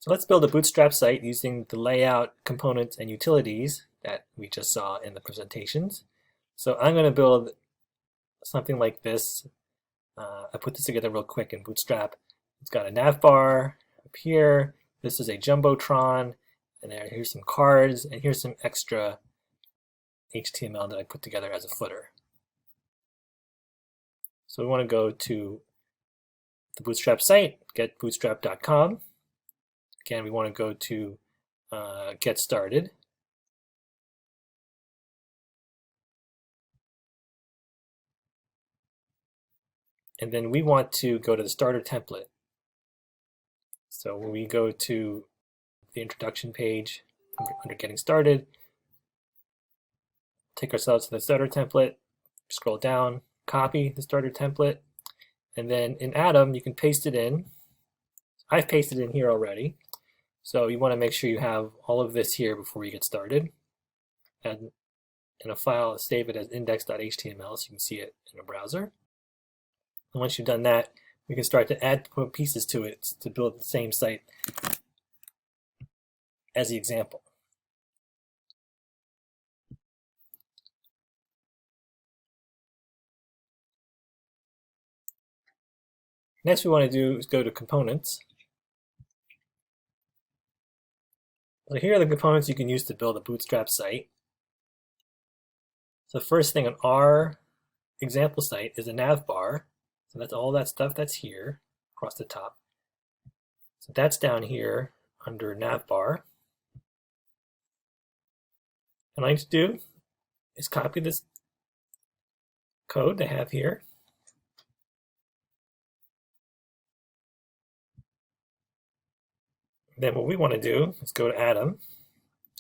So let's build a Bootstrap site using the layout, components, and utilities that we just saw in the presentations. So I'm going to build something like this. I put this together real quick in Bootstrap. It's got a nav bar up here. This is a Jumbotron, and here's some cards, and here's some extra HTML that I put together as a footer. So we want to go to the Bootstrap site, getbootstrap.com. Again, we want to go to Get Started. And then we want to go to the starter template. So when we go to the introduction page under Getting Started, take ourselves to the starter template, scroll down, copy the starter template, and then in Atom you can paste it in. I've pasted it in here already. So you want to make sure you have all of this here before you get started. And in a file, save it as index.html so you can see it in a browser. And once you've done that, we can start to add pieces to it to build the same site as the example. Next we want to do is go to Components. So here are the components you can use to build a Bootstrap site. So the first thing on our example site is a nav bar. So that's all that stuff that's here across the top. So that's down here under nav bar. What I need to do is copy this code they have here. Then what we want to do is go to Atom,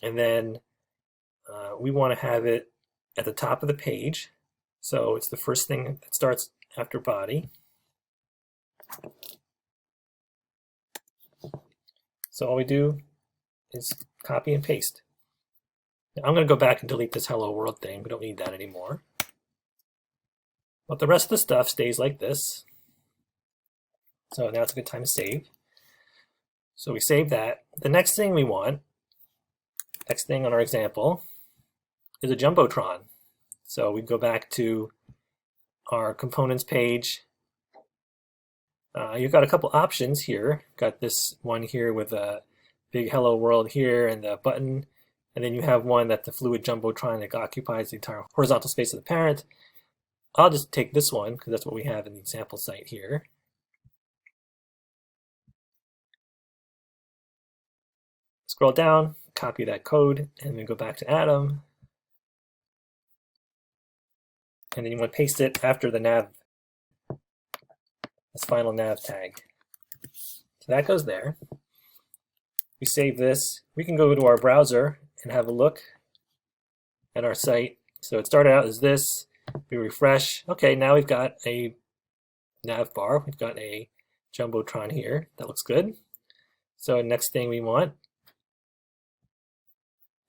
and then we want to have it at the top of the page. So it's the first thing that starts after body. So all we do is copy and paste. Now I'm going to go back and delete this hello world thing. We don't need that anymore. But the rest of the stuff stays like this. So now it's a good time to save. So we save that. The next thing we want, next thing on our example, is a Jumbotron. So we go back to our components page. You've got a couple options here. Got this one here with a big hello world here and the button. And then you have one that's the fluid Jumbotron that occupies the entire horizontal space of the parent. I'll just take this one because that's what we have in the example site here. Scroll down, copy that code, and then go back to Atom. And then you want to paste it after the nav, this final nav tag. So that goes there. We save this. We can go to our browser and have a look at our site. So it started out as this. We refresh. Okay, now we've got a nav bar. We've got a Jumbotron here. That looks good. So next thing we want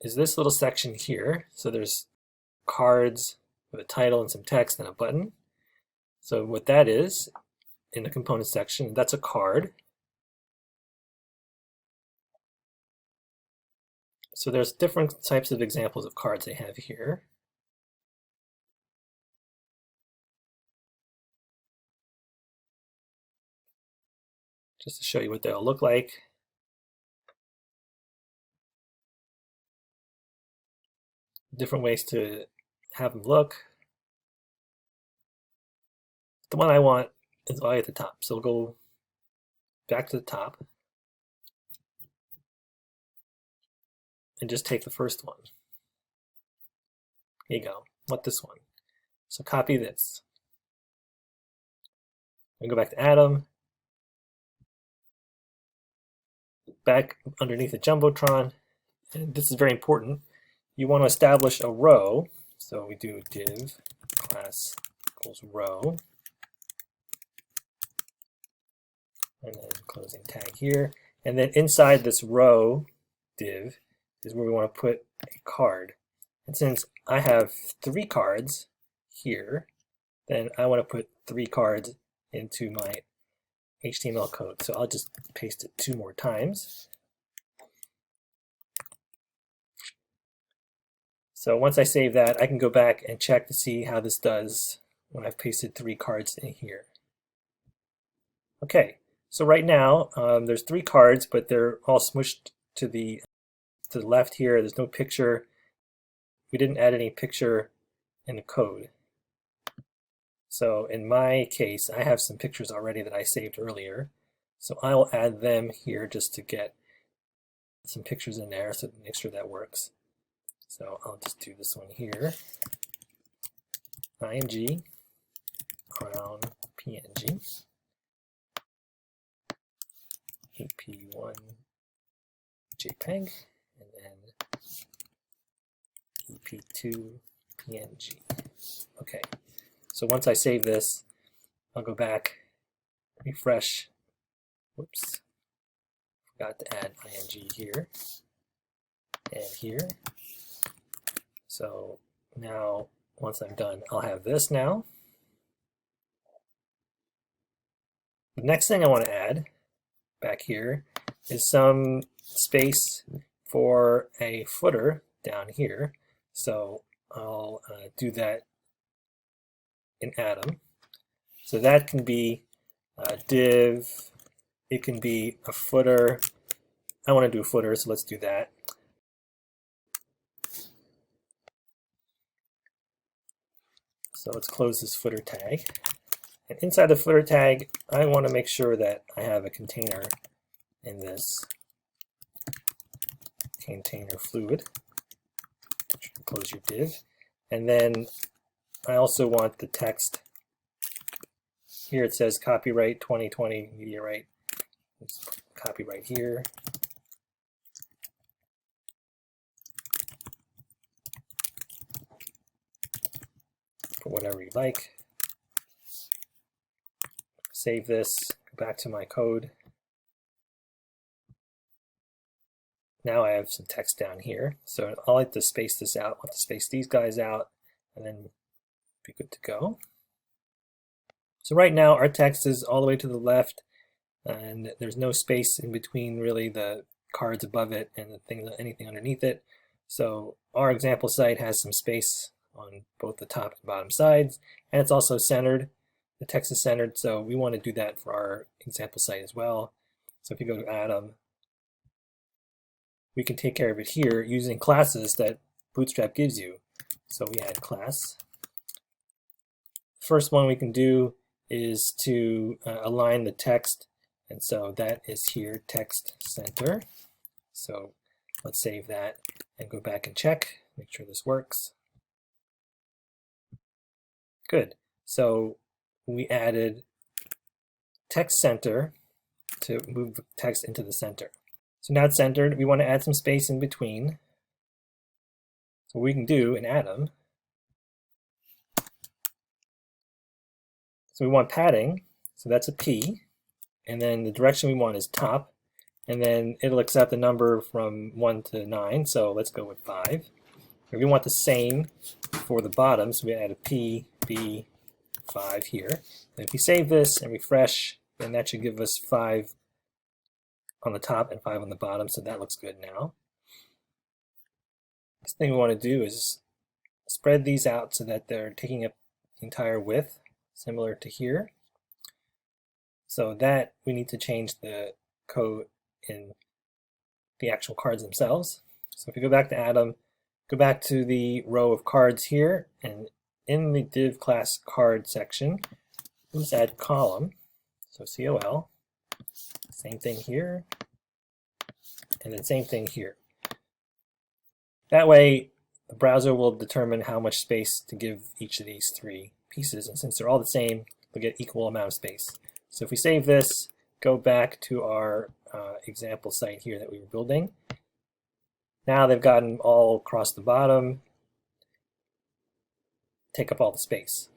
is this little section here. So there's cards with a title and some text and a button. So what that is in the component section, that's a card. So there's different types of examples of cards they have here. Just to show you what they'll look like. Different ways to have them look. The one I want is all at the top. So we'll go back to the top and just take the first one. Here you go. I want this one. So copy this. And go back to Atom. Back underneath the Jumbotron. And this is very important. You want to establish a row. So we do div class equals row. And then closing tag here. And then inside this row div is where we want to put a card. And since I have 3 cards here, then I want to put 3 cards into my HTML code. So I'll just paste it 2 more times. So once I save that, I can go back and check to see how this does when I've pasted 3 cards in here. Okay, so right now there's 3 cards, but they're all smushed to the left here. There's no picture. We didn't add any picture in the code. So in my case, I have some pictures already that I saved earlier. So I'll add them here just to get some pictures in there, so make sure that works. So I'll just do this one here. img crown png ep1 jpeg and then ep2 png. Okay, so once I save this, I'll go back, refresh. Whoops, forgot to add ing here and here. So now, once I'm done, I'll have this now. The next thing I want to add back here is some space for a footer down here. So I'll do that in Atom. So that can be a div, it can be a footer. I want to do a footer, so let's do that. So let's close this footer tag. And inside the footer tag, I want to make sure that I have a container in this container fluid. Close your div. And then I also want the text. Here it says copyright 2020 media right. Copyright here. Put whatever you like. Save this, go back to my code. Now I have some text down here. So I'll like to space this out, I'll have to space these guys out, and then be good to go. So right now our text is all the way to the left, and there's no space in between really the cards above it and the thing, anything underneath it. So our example site has some space on both the top and bottom sides, and it's also centered. The text is centered, so we want to do that for our example site as well. So if you go to Atom, we can take care of it here using classes that Bootstrap gives you. So we add class. First one we can do is to align the text, and so that is here, text center. So let's save that and go back and check, make sure this works. Good. So we added text center to move the text into the center. So now it's centered. We want to add some space in between. So we can do in Atom. So we want padding, so that's a P, and then the direction we want is top, and then it'll accept the number from 1 to 9, so let's go with 5. And we want the same for the bottom, so we add a P, B, 5 here. And if we save this and refresh, then that should give us 5 on the top and 5 on the bottom, so that looks good now. Next thing we want to do is spread these out so that they're taking up the entire width, similar to here. So that we need to change the code in the actual cards themselves. So if you go back to Atom, go back to the row of cards here, and in the div class card section, let's add column. So COL, same thing here, and then same thing here. That way, the browser will determine how much space to give each of these 3 pieces, and since they're all the same, they'll get equal amount of space. So if we save this, go back to our example site here that we were building. Now they've gotten all across the bottom, take up all the space.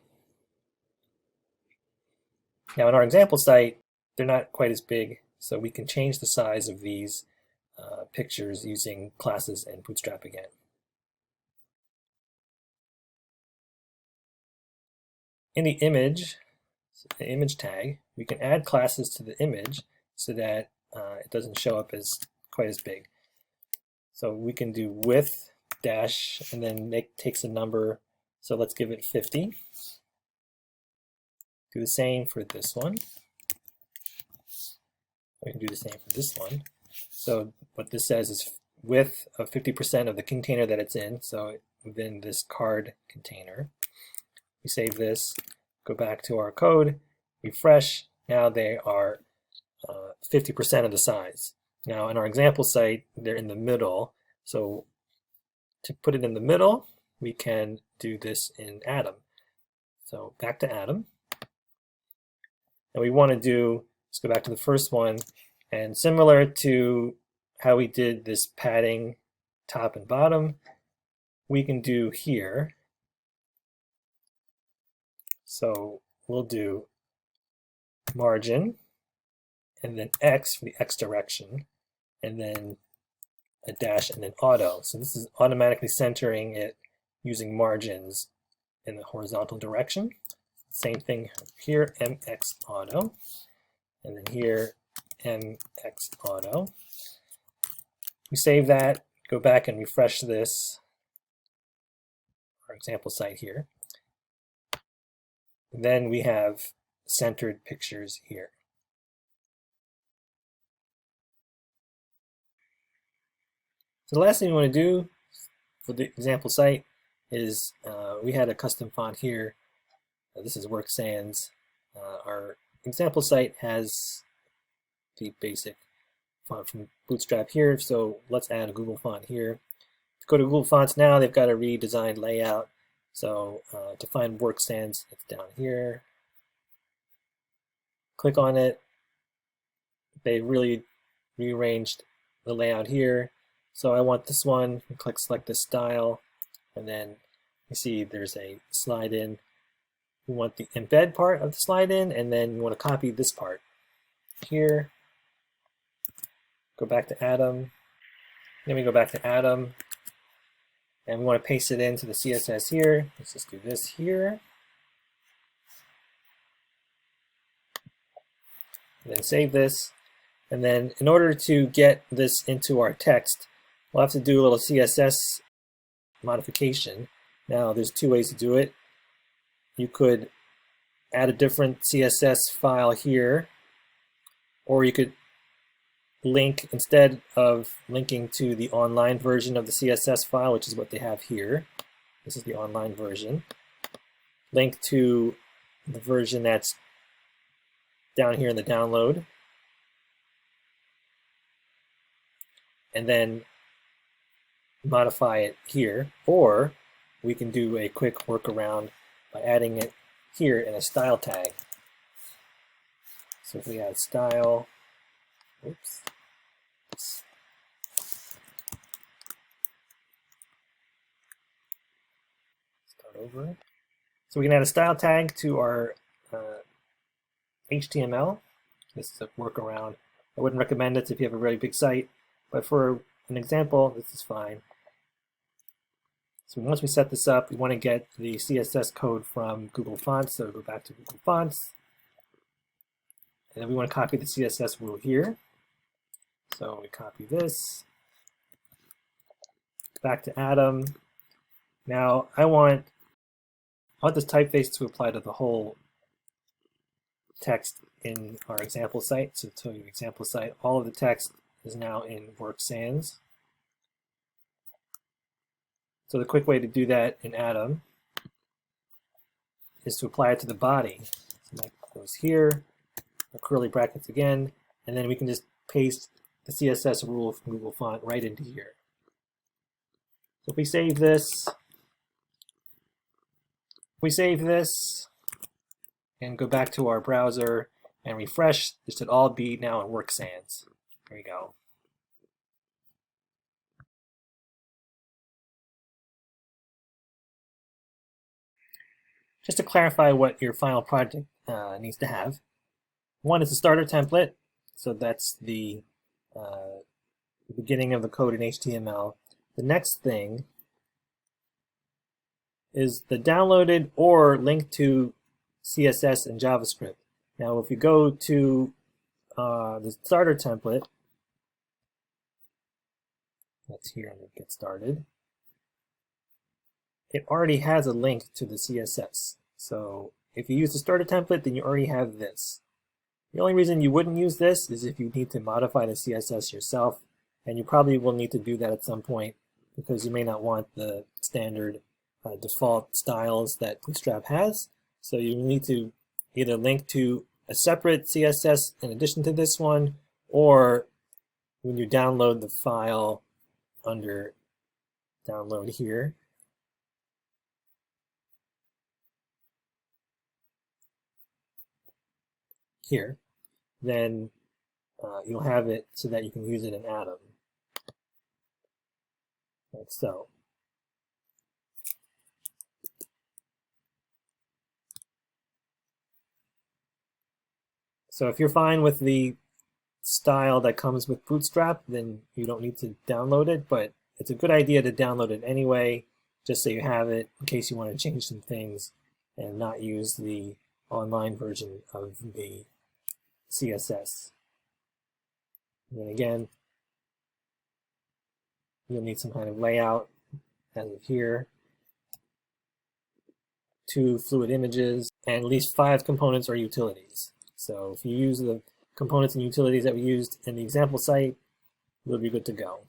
Now in our example site, they're not quite as big, so we can change the size of these pictures using classes and Bootstrap again. In the image tag, we can add classes to the image so that it doesn't show up as quite as big. So we can do width dash and then takes a number. So let's give it 50. Do the same for this one. We can do the same for this one. So what this says is width of 50% of the container that it's in, so within this card container. We save this, go back to our code, refresh. Now they are 50% of the size. Now in our example site, they're in the middle. So to put it in the middle, we can do this in Atom. So back to Atom. And we want to do, let's go back to the first one, and similar to how we did this padding top and bottom, we can do here. So we'll do margin, and then X for the X direction, and then a dash, and then auto. So this is automatically centering it using margins in the horizontal direction. Same thing here, MX auto, and then here, MX auto. We save that, go back and refresh this, our example site here. And then we have centered pictures here. So the last thing we want to do for the example site is we had a custom font here. This is Work Sans. Our example site has the basic font from Bootstrap here, so let's add a Google font here. To go to Google Fonts now, they've got a redesigned layout. So to find Work Sans, it's down here. Click on it. They really rearranged the layout here. So I want this one, click select this style, and then you see there's a slide in. We want the embed part of the slide in, and then you want to copy this part here. Go back to Atom. Then we go back to Atom, and we want to paste it into the CSS here. Let's just do this here. And then save this. And then in order to get this into our text, we'll have to do a little CSS modification. Now there's two ways to do it. You could add a different CSS file here, or you could link, instead of linking to the online version of the CSS file, which is what they have here, this is the online version, link to the version that's down here in the download, and then modify it here. Or we can do a quick workaround by adding it here in a style tag. So if we add style, oops, start over. So we can add a style tag to our HTML. This is a workaround. I wouldn't recommend it if you have a really big site, but for an example, this is fine. So once we set this up, we want to get the CSS code from Google Fonts. So go back to Google Fonts. And then we want to copy the CSS rule here. So we copy this. Back to Atom. Now I want this typeface to apply to the whole text in our example site. So to your example site, all of the text is now in Work Sans. So the quick way to do that in Atom is to apply it to the body. So that goes here, our curly brackets again, and then we can just paste the CSS rule from Google Font right into here. So if we save this, and go back to our browser and refresh, this should all be now in Work Sans. There you go. Just to clarify what your final project needs to have. One is a starter template, so that's the beginning of the code in HTML. The next thing is the downloaded or linked to CSS and JavaScript. Now if you go to the starter template, that's here and get started. it already has a link to the CSS. So if you use the starter template, then you already have this. The only reason you wouldn't use this is if you need to modify the CSS yourself, and you probably will need to do that at some point because you may not want the standard default styles that Bootstrap has. So you need to either link to a separate CSS in addition to this one, or when you download the file under download here, then you'll have it so that you can use it in Atom, like so. So if you're fine with the style that comes with Bootstrap, then you don't need to download it, but it's a good idea to download it anyway, just so you have it in case you want to change some things and not use the online version of the CSS. And then again, you'll need some kind of layout as of here, 2 fluid images, and at least 5 components or utilities. So if you use the components and utilities that we used in the example site, you'll be good to go.